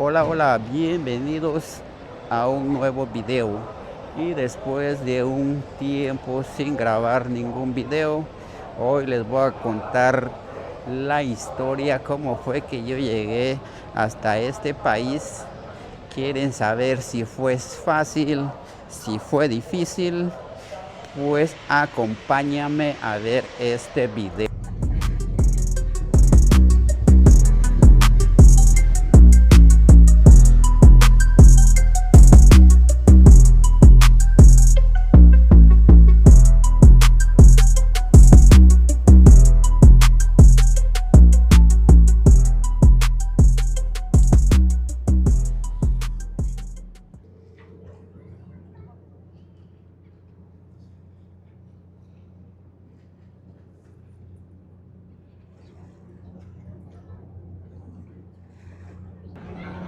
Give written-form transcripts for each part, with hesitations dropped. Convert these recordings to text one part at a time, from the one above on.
Hola, hola, bienvenidos a un nuevo video. Y después de un tiempo sin grabar ningún video, hoy les voy a contar la historia, cómo fue que yo llegué hasta este país. ¿Quieren saber si fue fácil, si fue difícil? Pues acompáñame a ver este video.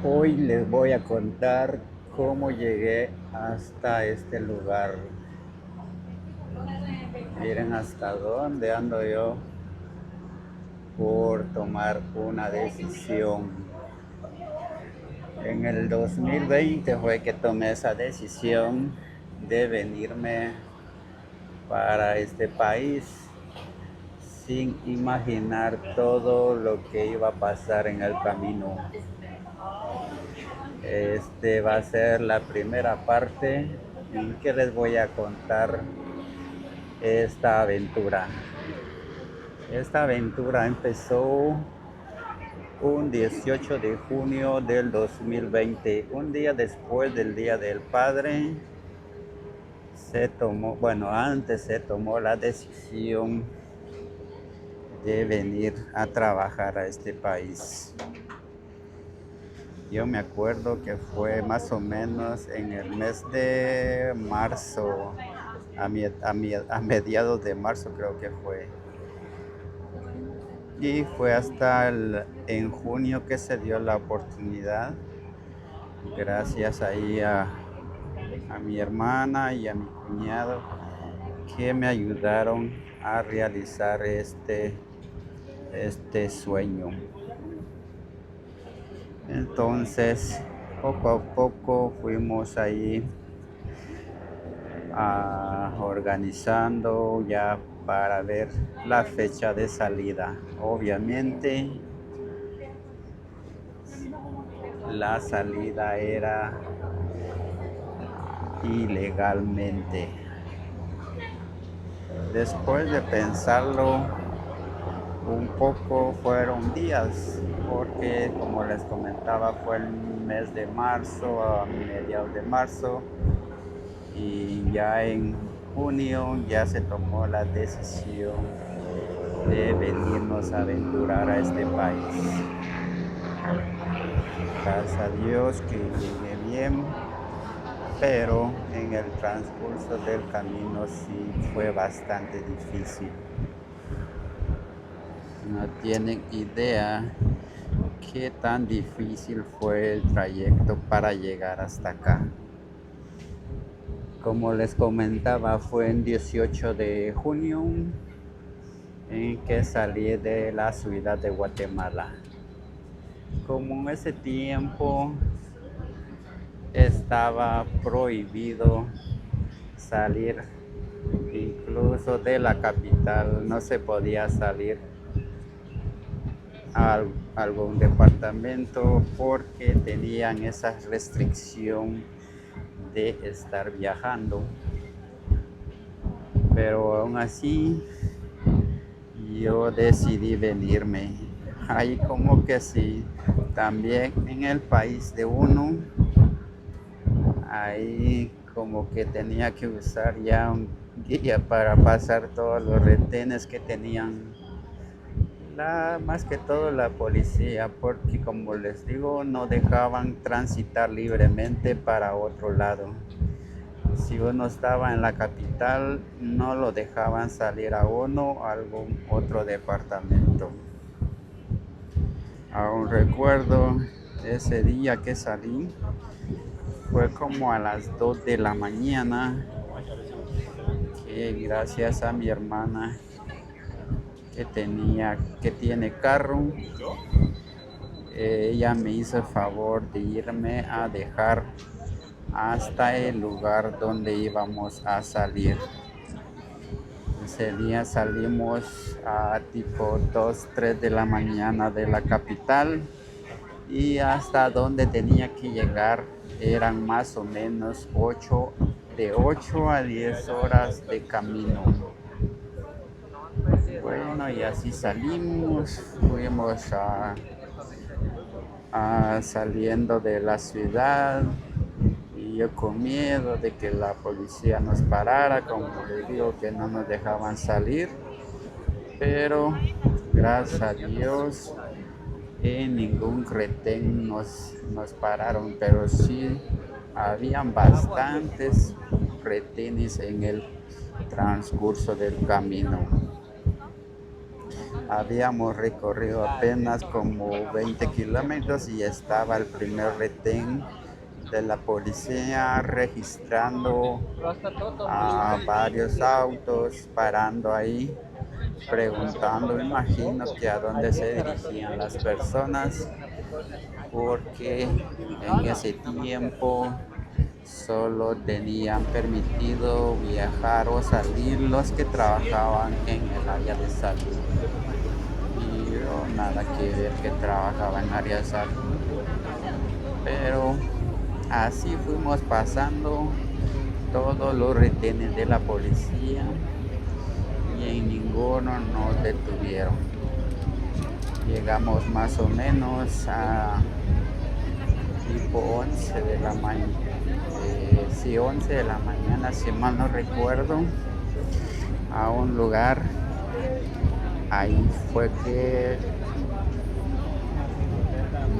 Hoy les voy a contar cómo llegué hasta este lugar. Miren hasta dónde ando yo por tomar una decisión. En el 2020 fue que tomé esa decisión de venirme para este país sin imaginar todo lo que iba a pasar en el camino. Este va a ser la primera parte en que les voy a contar esta aventura. Esta aventura empezó un 18 de junio del 2020, un día después del Día del Padre. Antes se tomó la decisión de venir a trabajar a este país. Yo me acuerdo que fue más o menos en el mes de marzo, a mediados de marzo creo que fue. Y fue hasta en junio que se dio la oportunidad, gracias ahí a mi hermana y a mi cuñado, que me ayudaron a realizar este sueño. Entonces, poco a poco fuimos ahí organizando ya para ver la fecha de salida. Obviamente, la salida era ilegalmente. Después de pensarlo un poco, fueron días, porque como les comentaba, fue el mes de marzo, a mediados de marzo, y ya en junio ya se tomó la decisión de venirnos a aventurar a este país. Gracias a Dios que llegué bien, pero en el transcurso del camino sí fue bastante difícil. No tienen idea qué tan difícil fue el trayecto para llegar hasta acá. Como les comentaba, fue en 18 de junio en que salí de la ciudad de Guatemala. Como en ese tiempo estaba prohibido salir incluso de la capital, no se podía salir a algún departamento porque tenían esa restricción de estar viajando. Pero aún así yo decidí venirme. Ahí como que sí, también en el país de uno, ahí como que tenía que usar ya un guía para pasar todos los retenes que tenían, más que todo la policía, porque como les digo, no dejaban transitar libremente para otro lado. Si uno estaba en la capital, no lo dejaban salir a uno a algún otro departamento. Aún recuerdo ese día que salí, fue como a las 2 de la mañana, que gracias a mi hermana que tiene carro, ella me hizo el favor de irme a dejar hasta el lugar donde íbamos a salir. Ese día salimos a tipo 2 3 de la mañana de la capital y hasta donde tenía que llegar eran más o menos de 8 a 10 horas de camino. Bueno, y así salimos, fuimos saliendo de la ciudad y yo con miedo de que la policía nos parara, como les digo que no nos dejaban salir, pero gracias a Dios en ningún retén nos pararon, pero sí habían bastantes retenes en el transcurso del camino. Habíamos recorrido apenas como 20 kilómetros y estaba el primer retén de la policía registrando a varios autos, parando ahí, preguntando, me imagino que a dónde se dirigían las personas, porque en ese tiempo solo tenían permitido viajar o salir los que trabajaban en el área de salud. Y yo nada que ver que trabajaba en área de salud. Pero así fuimos pasando todos los retenes de la policía y en ninguno nos detuvieron. Llegamos más o menos a tipo 11 de la mañana. Sí, 11 de la mañana, si mal no recuerdo, a un lugar. Ahí fue que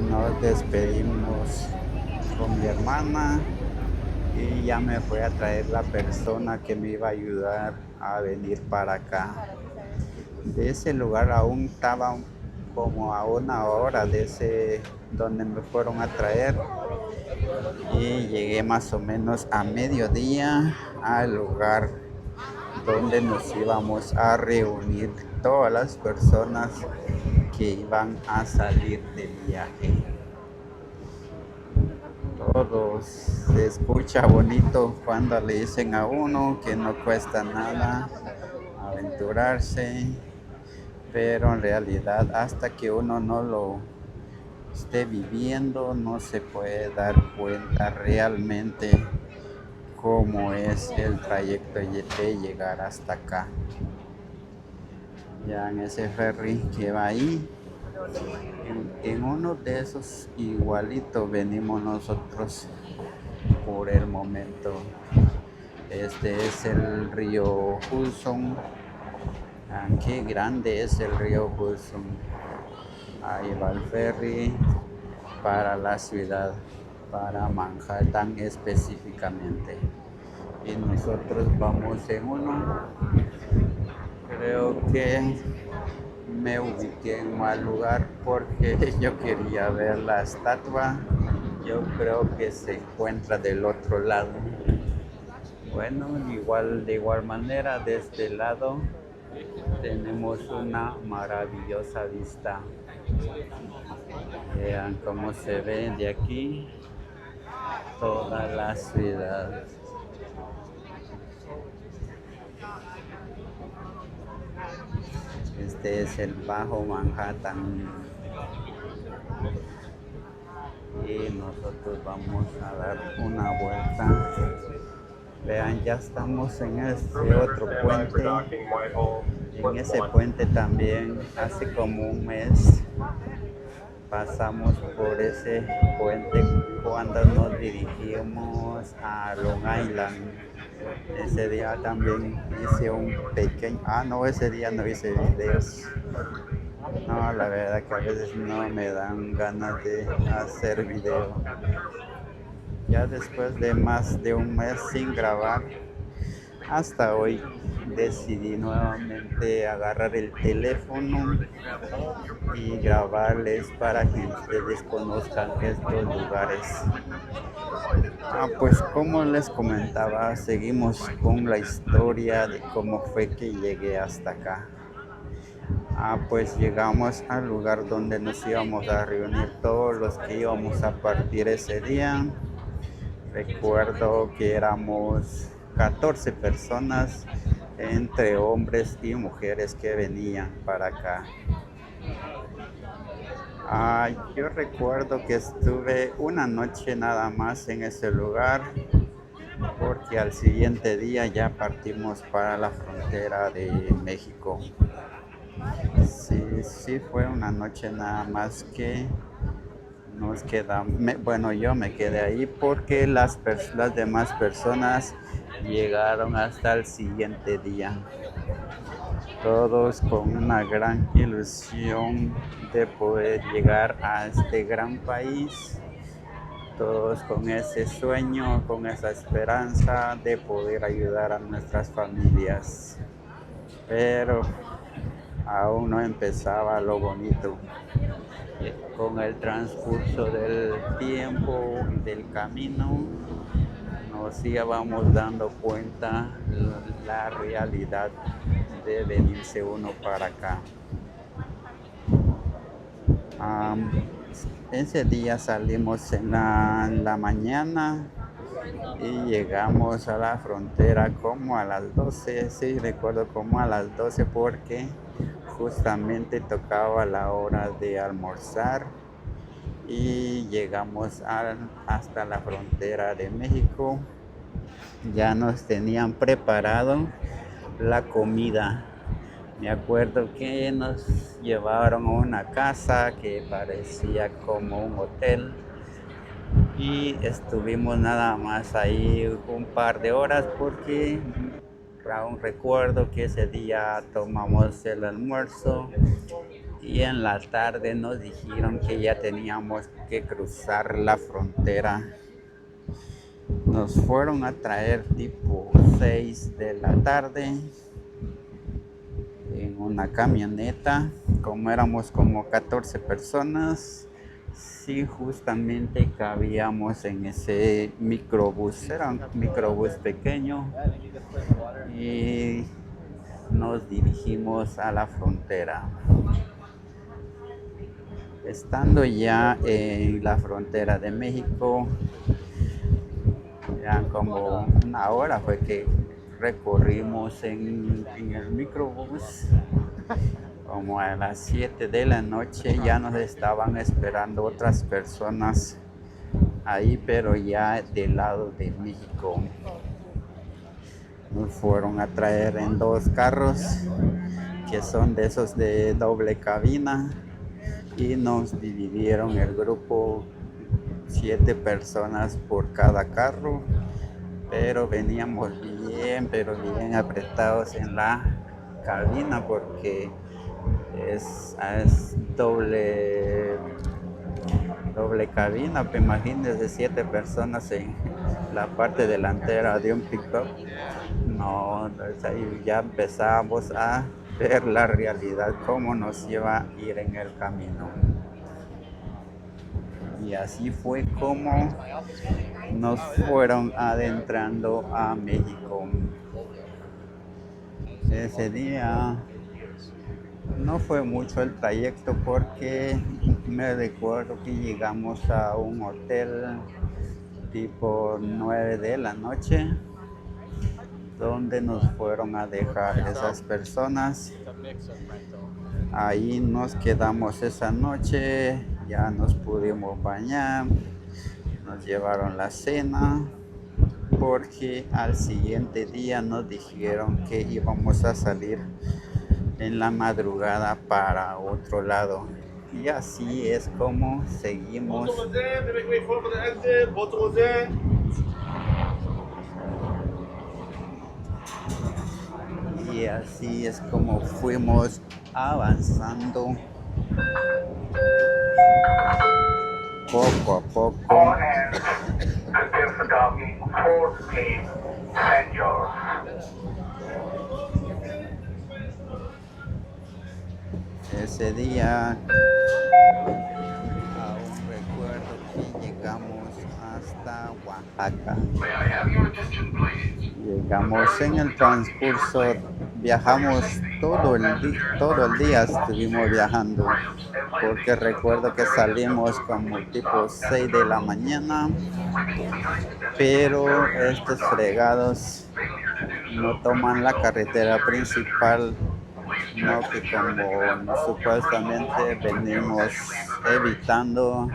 nos despedimos con mi hermana y ya me fue a traer la persona que me iba a ayudar a venir para acá. De ese lugar aún estaba como a una hora de ese donde me fueron a traer y llegué más o menos a mediodía al lugar donde nos íbamos a reunir todas las personas que iban a salir de viaje. Todos se escucha bonito cuando le dicen a uno que no cuesta nada aventurarse, pero en realidad hasta que uno no lo esté viviendo no se puede dar cuenta realmente cómo es el trayecto de llegar hasta acá. Ya en ese ferry que va ahí, en uno de esos igualitos venimos nosotros por el momento. Este es el río Hudson. Qué grande es el río Hudson. Ahí va el ferry para la ciudad, para Manhattan específicamente. Y nosotros vamos en uno. Creo que me ubiqué en mal lugar porque yo quería ver la estatua. Yo creo que se encuentra del otro lado. Bueno, de igual manera, de este lado tenemos una maravillosa vista. Vean cómo se ve de aquí toda la ciudad. Este es el Bajo Manhattan. Y nosotros vamos a dar una vuelta. Vean, ya estamos en este otro puente. En ese puente también hace como un mes pasamos por ese puente cuando nos dirigimos a Long Island. Ese día también hice un pequeño... no, ese día no hice videos. No, la verdad que a veces no me dan ganas de hacer video. Ya después de más de un mes sin grabar, hasta hoy decidí nuevamente agarrar el teléfono y grabarles para que ustedes conozcan estos lugares. Pues como les comentaba, seguimos con la historia de cómo fue que llegué hasta acá. Pues llegamos al lugar donde nos íbamos a reunir todos los que íbamos a partir ese día. Recuerdo que éramos 14 personas, entre hombres y mujeres que venían para acá. Yo recuerdo que estuve una noche nada más en ese lugar, porque al siguiente día ya partimos para la frontera de México. Sí, sí fue una noche nada más que nos quedamos, bueno, yo me quedé ahí porque las demás personas llegaron hasta el siguiente día. Todos con una gran ilusión de poder llegar a este gran país, todos con ese sueño, con esa esperanza de poder ayudar a nuestras familias. Pero aún no empezaba lo bonito. Con el transcurso del tiempo y del camino, nos íbamos dando cuenta la realidad de venirse uno para acá. Ese día salimos en la mañana y llegamos a la frontera como a las 12, sí recuerdo como a las 12 porque justamente tocaba la hora de almorzar y llegamos hasta la frontera de México. Ya nos tenían preparado la comida. Me acuerdo que nos llevaron a una casa que parecía como un hotel y estuvimos nada más ahí un par de horas porque aún recuerdo que ese día tomamos el almuerzo y en la tarde nos dijeron que ya teníamos que cruzar la frontera. Nos fueron a traer tipo 6 de la tarde en una camioneta, como éramos como 14 personas. Sí, justamente cabíamos en ese microbús, era un microbús pequeño y nos dirigimos a la frontera. Estando ya en la frontera de México, ya como una hora fue que recorrimos en el microbús. Como a las 7 de la noche ya nos estaban esperando otras personas ahí, pero ya del lado de México. Nos fueron a traer en 2 carros que son de esos de doble cabina y nos dividieron el grupo 7 personas por cada carro, pero veníamos pero bien apretados en la cabina porque es doble cabina, pues imagínense 7 personas en la parte delantera de un pickup. No, entonces ahí ya empezamos a ver la realidad, cómo nos iba a ir en el camino. Y así fue como nos fueron adentrando a México. Ese día no fue mucho el trayecto porque me recuerdo que llegamos a un hotel tipo 9 de la noche donde nos fueron a dejar esas personas. Ahí nos quedamos esa noche, ya nos pudimos bañar, nos llevaron la cena porque al siguiente día nos dijeron que íbamos a salir en la madrugada para otro lado. Y así es como seguimos. Y así es como fuimos avanzando poco a poco. Ese día aún recuerdo que llegamos hasta Oaxaca. Llegamos en el transcurso, viajamos todo el día estuvimos viajando, porque recuerdo que salimos como tipo 6 de la mañana, pero estos fregados no toman la carretera principal, no, que como supuestamente venimos evitando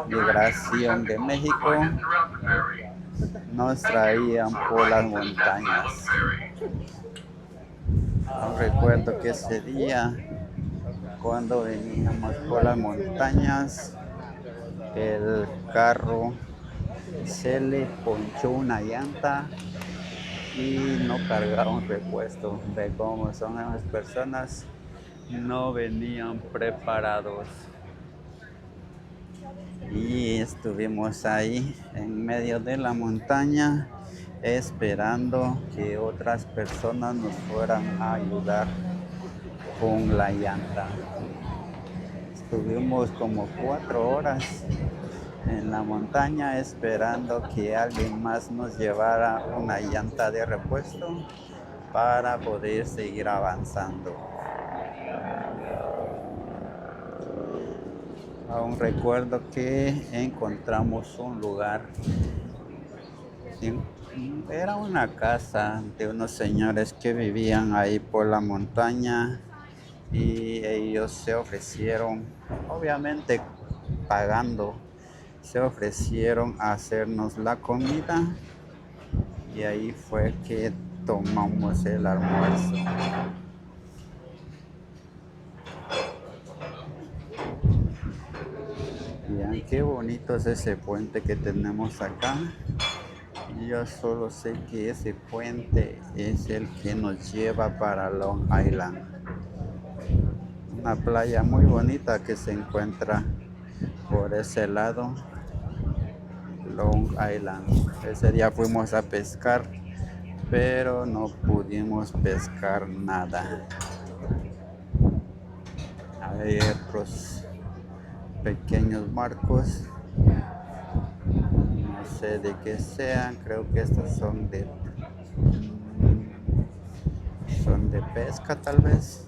migración de México, nos traían por las montañas. No recuerdo que ese día, cuando veníamos por las montañas, el carro se le ponchó una llanta y no cargaba un repuesto. Ve cómo son las personas, no venían preparados. Y estuvimos ahí en medio de la montaña esperando que otras personas nos fueran a ayudar con la llanta. Estuvimos como 4 horas en la montaña esperando que alguien más nos llevara una llanta de repuesto para poder seguir avanzando. Aún recuerdo que encontramos un lugar, era una casa de unos señores que vivían ahí por la montaña y ellos se ofrecieron, obviamente pagando, se ofrecieron a hacernos la comida y ahí fue que tomamos el almuerzo. Vean qué bonito es ese puente que tenemos acá. Yo solo sé que ese puente es el que nos lleva para Long Island. Una playa muy bonita que se encuentra por ese lado, Long Island. Ese día fuimos a pescar, pero no pudimos pescar nada. Hay otros pequeños barcos, no sé de qué sean, creo que estos son de pesca tal vez,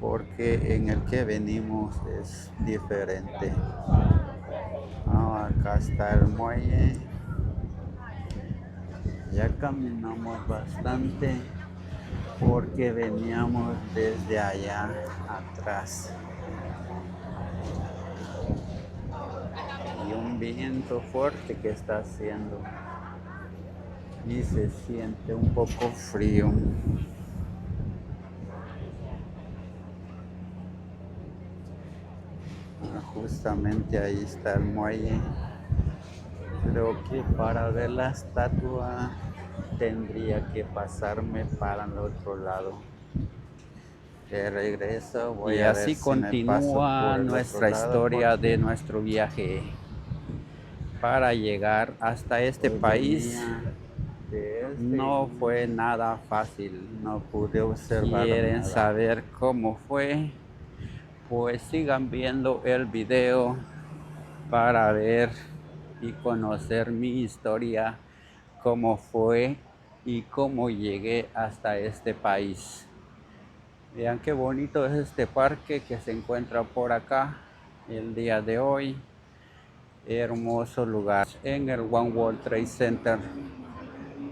porque en el que venimos es diferente. Acá está el muelle, ya caminamos bastante porque veníamos desde allá atrás. Y un viento fuerte que está haciendo y se siente un poco frío. Justamente ahí está el muelle. Creo que para ver la estatua tendría que pasarme para el otro lado. De regreso voy a ver si me paso por el otro lado. Y así continúa nuestra historia de nuestro viaje para llegar hasta este país. No fue nada fácil. No pude observar. ¿Quieren saber cómo fue? Pues sigan viendo el video para ver y conocer mi historia, cómo fue y cómo llegué hasta este país. Vean qué bonito es este parque que se encuentra por acá el día de hoy. Hermoso lugar en el One World Trade Center.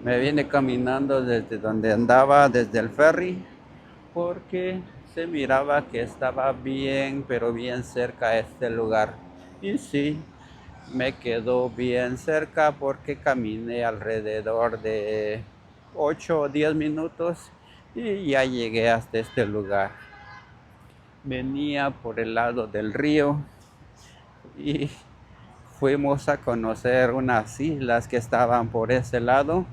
Me vine caminando desde donde andaba, desde el ferry, porque se miraba que estaba bien, pero bien cerca a este lugar. Y sí, me quedó bien cerca porque caminé alrededor de 8 o 10 minutos y ya llegué hasta este lugar. Venía por el lado del río y fuimos a conocer unas islas que estaban por ese lado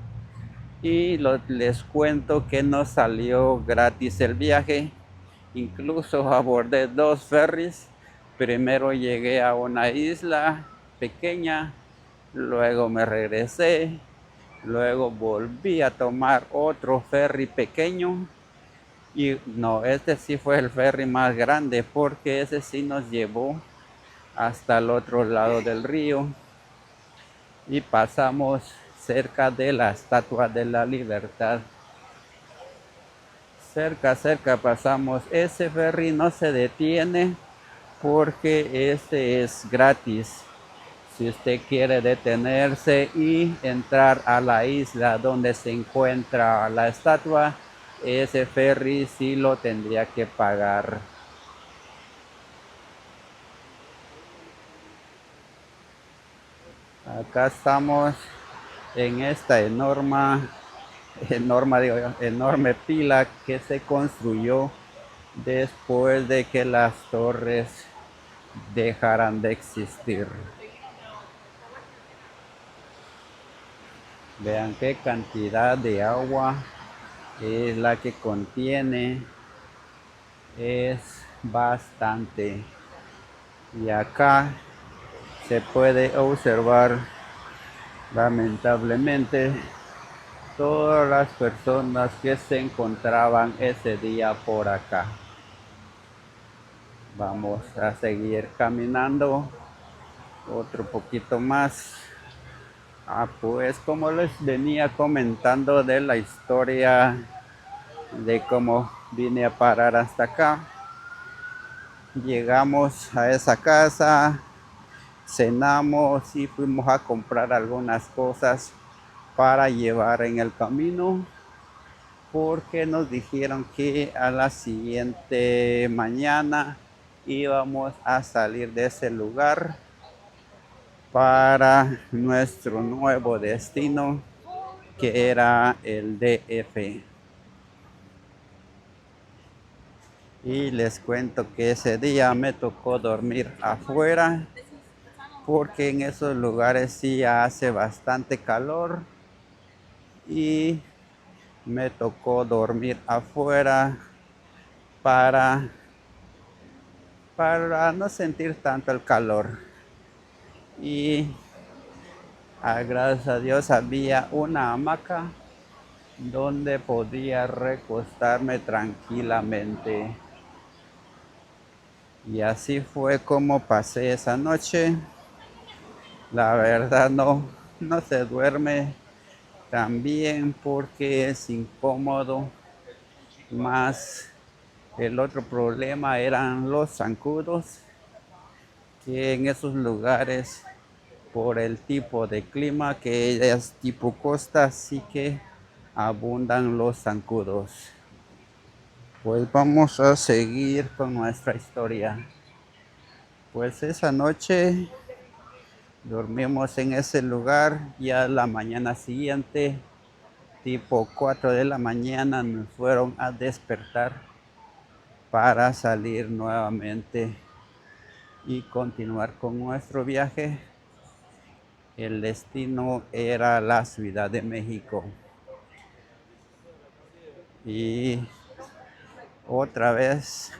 y les cuento que nos salió gratis el viaje. Incluso abordé 2 ferries. Primero llegué a una isla pequeña, luego me regresé, luego volví a tomar otro ferry pequeño y no, este sí fue el ferry más grande porque ese sí nos llevó hasta el otro lado del río. y pasamos cerca de la Estatua de la Libertad. Cerca pasamos. Ese ferry no se detiene porque ese es gratis. Si usted quiere detenerse y entrar a la isla donde se encuentra la estatua, ese ferry sí lo tendría que pagar. Acá estamos en esta enorme pila que se construyó después de que las torres dejaran de existir. Vean qué cantidad de agua es la que contiene. Es bastante. Y acá se puede observar lamentablemente todas las personas que se encontraban ese día por acá. Vamos a seguir caminando otro poquito más. Pues como les venía comentando de la historia de cómo vine a parar hasta acá, llegamos a esa casa, cenamos y fuimos a comprar algunas cosas para llevar en el camino, porque nos dijeron que a la siguiente mañana íbamos a salir de ese lugar para nuestro nuevo destino, que era el DF. Y les cuento que ese día me tocó dormir afuera, porque en esos lugares sí hace bastante calor, y me tocó dormir afuera para, para no sentir tanto el calor. Y gracias a Dios había una hamaca donde podía recostarme tranquilamente. Y así fue como pasé esa noche. La verdad no se duerme tan bien porque es incómodo. Más el otro problema eran los zancudos, que en esos lugares, por el tipo de clima que es tipo costa, sí que abundan los zancudos. Pues vamos a seguir con nuestra historia. Pues esa noche dormimos en ese lugar. Ya la mañana siguiente, tipo 4 de la mañana, nos fueron a despertar para salir nuevamente y continuar con nuestro viaje. El destino era la Ciudad de México. Y otra vez,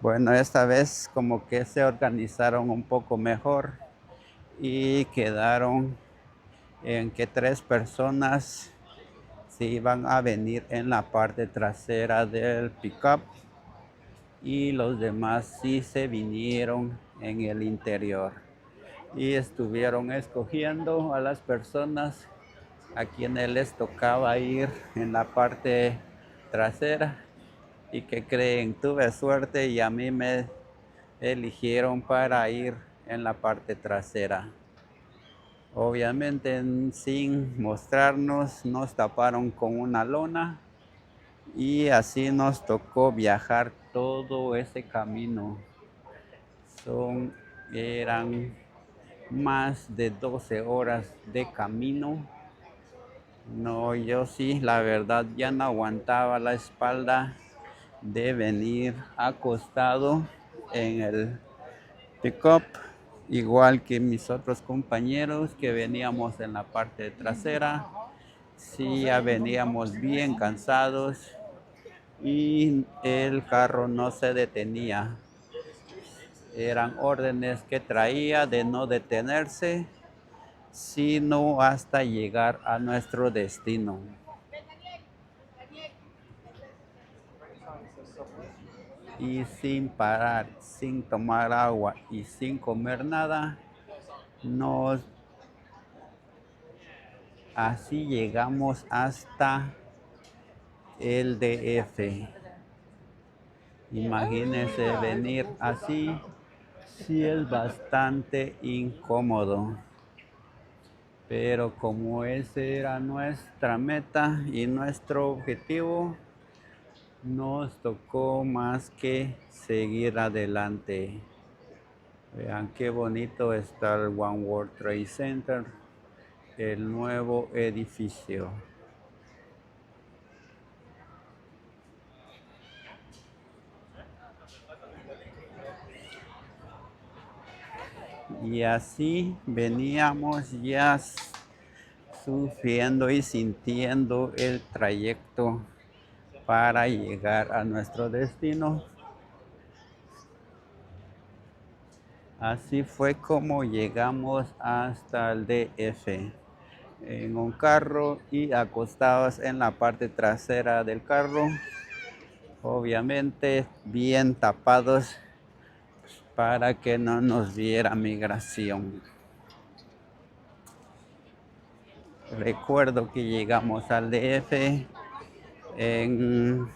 bueno, esta vez como que se organizaron un poco mejor y quedaron en que 3 personas se iban a venir en la parte trasera del pickup y los demás sí se vinieron en el interior. Y estuvieron escogiendo a las personas a quienes les tocaba ir en la parte trasera. Y que creen, tuve suerte y a mí me eligieron para ir en la parte trasera. Obviamente sin mostrarnos, nos taparon con una lona y así nos tocó viajar todo ese camino. Eran más de 12 horas de camino. No, yo sí, la verdad ya no aguantaba la espalda de venir acostado en el pickup, igual que mis otros compañeros que veníamos en la parte trasera. Sí, ya veníamos bien cansados y el carro no se detenía. Eran órdenes que traía de no detenerse, sino hasta llegar a nuestro destino. Y sin parar, sin tomar agua y sin comer nada, nos Así llegamos hasta el DF. Imagínense venir así, sí es bastante incómodo. Pero como ese era nuestra meta y nuestro objetivo, nos tocó más que seguir adelante. Vean qué bonito está el One World Trade Center, el nuevo edificio. Y así veníamos ya sufriendo y sintiendo el trayecto para llegar a nuestro destino. Así fue como llegamos hasta el DF en un carro y acostados en la parte trasera del carro, obviamente bien tapados para que no nos viera migración. Recuerdo que llegamos al DF en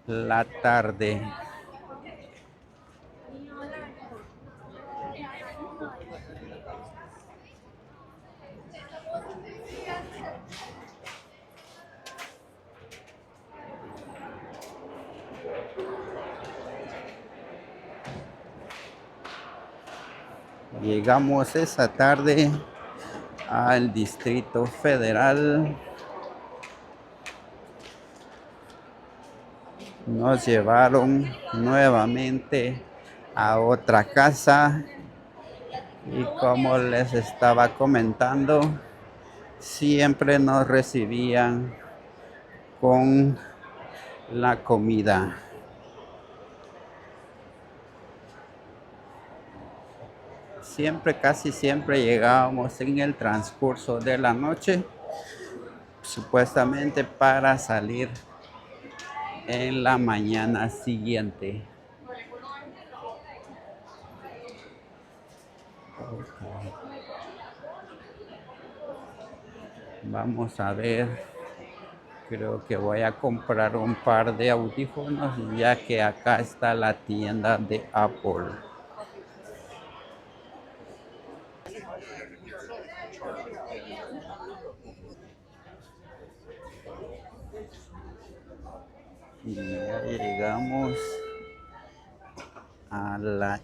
la tarde. Llegamos esa tarde al Distrito Federal. Nos llevaron nuevamente a otra casa y como les estaba comentando, siempre nos recibían con la comida. Siempre, casi siempre llegábamos en el transcurso de la noche, supuestamente para salir en la mañana siguiente. Okay. Vamos a ver, creo que voy a comprar un par de audífonos ya que acá está la tienda de Apple. Y ya llegamos a la